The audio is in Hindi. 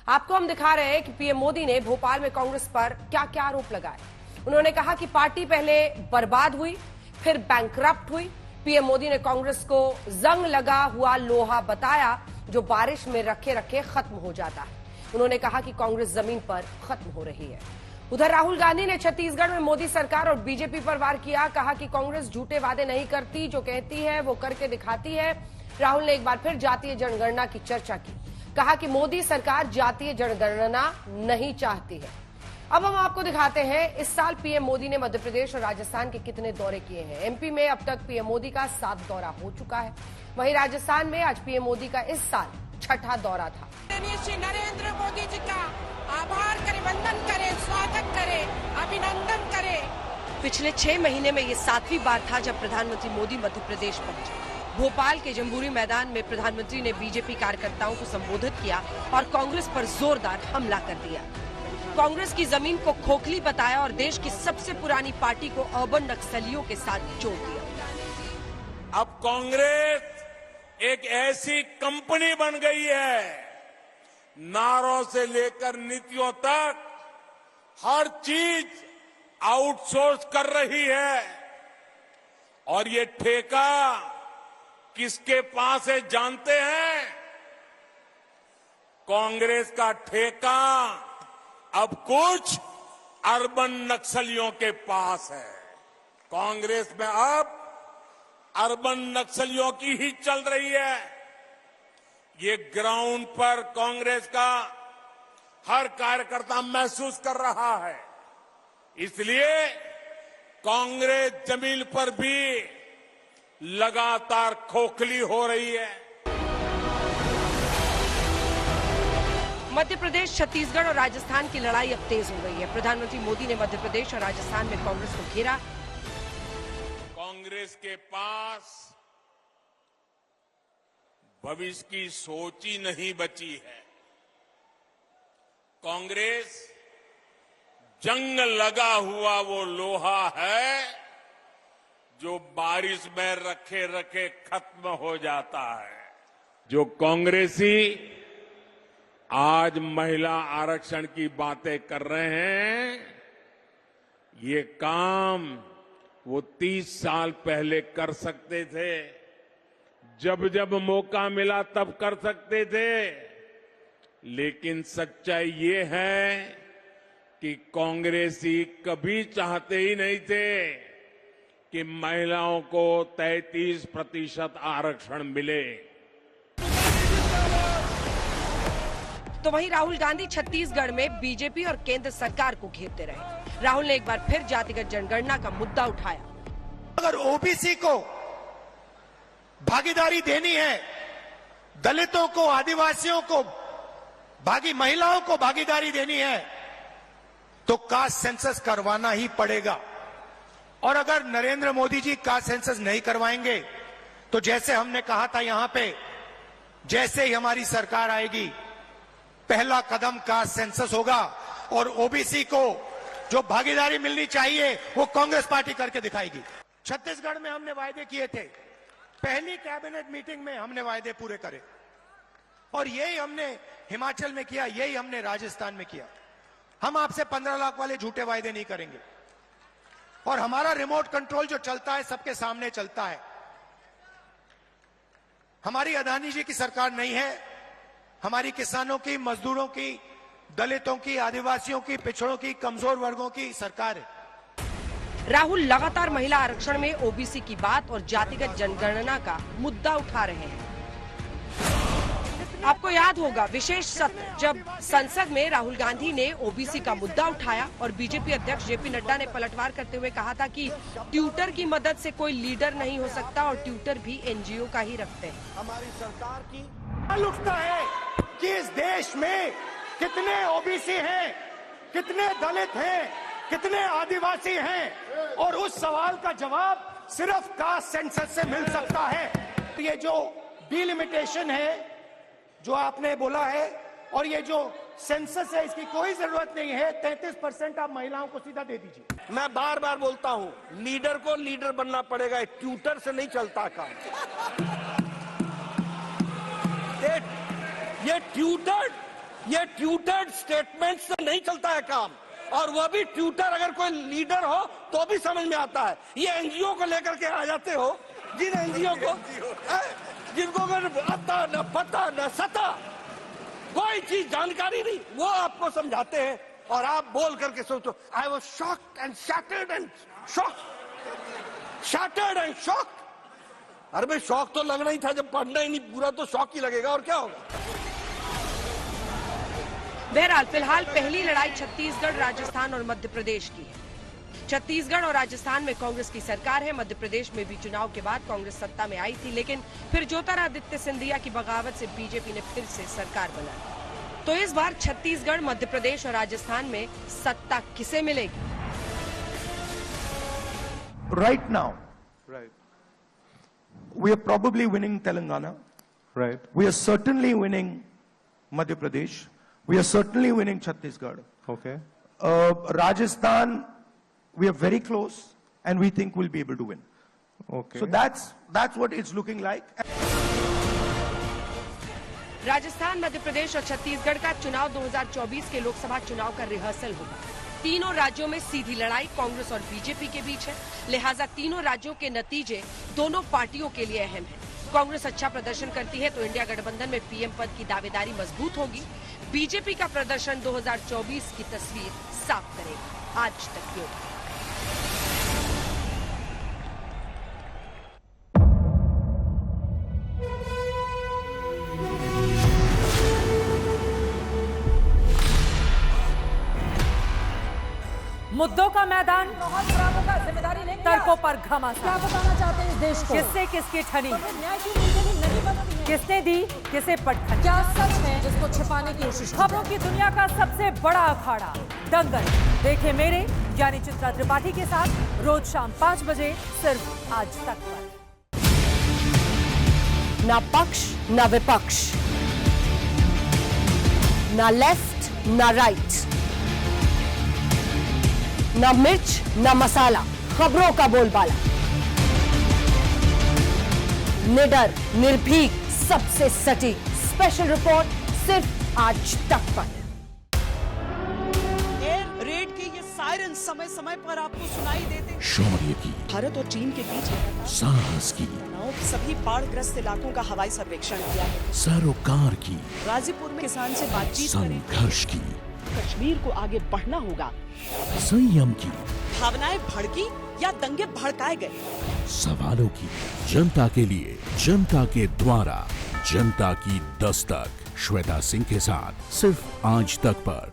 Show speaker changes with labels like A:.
A: आपको हम दिखा रहे हैं कि पीएम मोदी ने भोपाल में कांग्रेस पर क्या क्या आरोप लगाए। उन्होंने कहा कि पार्टी पहले बर्बाद हुई, फिर बैंकरप्ट हुई। पीएम मोदी ने कांग्रेस को जंग लगा हुआ लोहा बताया जो बारिश में रखे रखे खत्म हो जाता है। उन्होंने कहा कि कांग्रेस जमीन पर खत्म हो रही है। उधर राहुल गांधी ने छत्तीसगढ़ में मोदी सरकार और बीजेपी पर वार किया। कहा कि कांग्रेस झूठे वादे नहीं करती, जो कहती है वो करके दिखाती है। राहुल ने एक बार फिर जातीय जनगणना की चर्चा की। कहा कि मोदी सरकार जातीय जनगणना नहीं चाहती है। अब हम आपको दिखाते हैं इस साल पीएम मोदी ने मध्य प्रदेश और राजस्थान के कितने दौरे किए हैं। एमपी में अब तक पीएम मोदी का 7 दौरा हो चुका है। वहीं राजस्थान में आज पीएम मोदी का इस साल 6ठा दौरा था।
B: श्री नरेंद्र मोदी जी का आभार करें, वंदन करें, स्वागत करें, अभिनंदन करें।
A: पिछले 6 महीने में ये 7वीं बार था जब प्रधानमंत्री मोदी मध्य प्रदेश पहुंचे। भोपाल के जम्बूरी मैदान में प्रधानमंत्री ने बीजेपी कार्यकर्ताओं को संबोधित किया और कांग्रेस पर जोरदार हमला कर दिया। कांग्रेस की जमीन को खोखली बताया और देश की सबसे पुरानी पार्टी को अर्बन नक्सलियों के साथ जोड़ दिया।
C: अब कांग्रेस एक ऐसी कंपनी बन गई है, नारों से लेकर नीतियों तक हर चीज आउटसोर्स कर रही है। और ये ठेका किसके पास है जानते हैं? कांग्रेस का ठेका अब कुछ अर्बन नक्सलियों के पास है। कांग्रेस में अब अर्बन नक्सलियों की ही चल रही है। ये ग्राउंड पर कांग्रेस का हर कार्यकर्ता महसूस कर रहा है। इसलिए कांग्रेस जमीन पर भी लगातार खोखली हो रही है।
A: मध्य प्रदेश, छत्तीसगढ़ और राजस्थान की लड़ाई अब तेज हो गई है। प्रधानमंत्री मोदी ने मध्य प्रदेश और राजस्थान में कांग्रेस को घेरा।
C: कांग्रेस के पास भविष्य की सोच ही नहीं बची है। कांग्रेस जंग लगा हुआ वो लोहा है जो बारिश में रखे रखे खत्म हो जाता है। जो कांग्रेसी आज महिला आरक्षण की बातें कर रहे हैं, ये काम वो 30 साल पहले कर सकते थे। जब जब मौका मिला तब कर सकते थे। लेकिन सच्चाई ये है कि कांग्रेसी कभी चाहते ही नहीं थे कि महिलाओं को 33% आरक्षण मिले।
A: तो वहीं राहुल गांधी छत्तीसगढ़ में बीजेपी और केंद्र सरकार को घेरते रहे। राहुल ने एक बार फिर जातिगत जनगणना का मुद्दा उठाया।
D: अगर ओबीसी को भागीदारी देनी है, दलितों को, आदिवासियों को, महिलाओं को भागीदारी देनी है, तो कास्ट सेंसस करवाना ही पड़ेगा। और अगर नरेंद्र मोदी जी कास्ट सेंसस नहीं करवाएंगे तो जैसे हमने कहा था यहां पे, जैसे ही हमारी सरकार आएगी पहला कदम कास्ट सेंसस होगा और ओबीसी को जो भागीदारी मिलनी चाहिए वो कांग्रेस पार्टी करके दिखाएगी। छत्तीसगढ़ में हमने वायदे किए थे, पहली कैबिनेट मीटिंग में हमने वायदे पूरे करे और यही हमने हिमाचल में किया, यही हमने राजस्थान में किया। हम आपसे 15 लाख वाले झूठे वायदे नहीं करेंगे और हमारा रिमोट कंट्रोल जो चलता है सबके सामने चलता है। हमारी अदानी जी की सरकार नहीं है, हमारी किसानों की, मजदूरों की, दलितों की, आदिवासियों की, पिछड़ों की, कमजोर वर्गों की सरकार है।
A: राहुल लगातार महिला आरक्षण में ओबीसी की बात और जातिगत जनगणना का मुद्दा उठा रहे हैं। आपको याद होगा विशेष सत्र जब संसद में राहुल गांधी ने ओबीसी का मुद्दा उठाया और बीजेपी अध्यक्ष जेपी नड्डा ने पलटवार करते हुए कहा था कि ट्यूटर की मदद से कोई लीडर नहीं हो सकता और ट्यूटर भी एनजीओ का ही रखते हैं।
D: हमारी सरकार की आलुकता है कि इस देश में कितने ओबीसी हैं, कितने दलित हैं, कितने आदिवासी हैं और उस सवाल का जवाब सिर्फ कास्ट सेंसस से मिल सकता है। ये जो डिलिमिटेशन है जो आपने बोला है और ये जो सेंसस है इसकी कोई जरूरत नहीं है। 33% आप महिलाओं को सीधा दे दीजिए।
E: मैं बार बार बोलता हूं, लीडर को लीडर बनना पड़ेगा, ट्यूटर से नहीं चलता काम। ये ट्यूटर ये ट्यूटर्ड स्टेटमेंट से नहीं चलता है काम, और वह भी ट्यूटर अगर कोई लीडर हो तो भी समझ में आता है। ये एनजीओ को लेकर के आ जाते हो, जिन एनजीओ को जिनको आता न पता न सता, कोई चीज जानकारी नहीं, वो आपको समझाते हैं और आप बोल करके सोचो I was shocked and shattered and shattered and shocked. अरे भाई शौक तो लगना ही था, जब पढ़ना ही नहीं पूरा तो शौक ही लगेगा, और क्या होगा।
A: बहरहाल फिलहाल पहली लड़ाई छत्तीसगढ़, राजस्थान और मध्य प्रदेश की है। छत्तीसगढ़ और राजस्थान में कांग्रेस की सरकार है। मध्य प्रदेश में भी चुनाव के बाद कांग्रेस सत्ता में आई थी, लेकिन फिर ज्योतिरादित्य सिंधिया की बगावत से बीजेपी ने फिर से सरकार बनाई। तो इस बार छत्तीसगढ़, मध्य प्रदेश और राजस्थान में सत्ता किसे मिलेगी?
D: Right now, we are probably winning Telangana.
F: Right.
D: We are certainly winning Madhya Pradesh. We are certainly winning Chhattisgarh.
F: Okay.
D: Rajasthan, we are very close, and we think we'll be able to win.
F: Okay.
D: So that's what it's looking like.
A: Rajasthan, Madhya Pradesh और छत्तीसगढ़ का चुनाव 2024 के लोकसभा चुनाव का रिहर्सल होगा। तीनों राज्यों में सीधी लड़ाई कांग्रेस और बीजेपी के बीच है, लिहाजा तीनों राज्यों के नतीजे दोनों पार्टियों के लिए अहम है। कांग्रेस अच्छा प्रदर्शन करती है तो इंडिया गठबंधन में पीएम पद की दावेदारी मजबूत होगी। बीजेपी का प्रदर्शन 2024 की तस्वीर साफ करेगा। आज तक न्यूज़।
G: मुद्दों का मैदान,
H: जिम्मेदारी नहीं,
G: तर्कों पर घमासान,
H: क्या बताना चाहते हैं इस देश को?
G: किससे किसकी ठनी,
H: न्याय की नीति नहीं बनती है।
G: किसने दी किसे पटखनी।
H: क्या सच है जिसको छिपाने की कोशिश?
G: खबरों की दुनिया का सबसे बड़ा अखाड़ा दंगल देखे मेरे यानी चित्रा त्रिपाठी के साथ रोज शाम 5 बजे सिर्फ आज तक पर।
A: ना पक्ष ना विपक्ष, ना लेफ्ट ना राइट, ना मिर्च ना मसाला, खबरों का बोलबाला, निडर निर्भीक सबसे सटीक स्पेशल रिपोर्ट सिर्फ आज तक पर।
I: एयर रेड के ये सायरन समय समय पर आपको सुनाई देते।
J: शौर्य की,
I: भारत और चीन के बीच
J: साहस की,
I: सभी बाढ़ग्रस्त इलाकों का हवाई सर्वेक्षण किया है।
J: सरोकार की,
I: गाजीपुर में किसान से बातचीत करें।
J: संघर्ष की,
I: कश्मीर को आगे बढ़ना होगा।
J: संयम की,
I: भावनाएं भड़की या दंगे भड़काए गए।
J: सवालों की, जनता के लिए, जनता के द्वारा, जनता की दस्तक। श्वेता सिंह के साथ सिर्फ आज तक पर।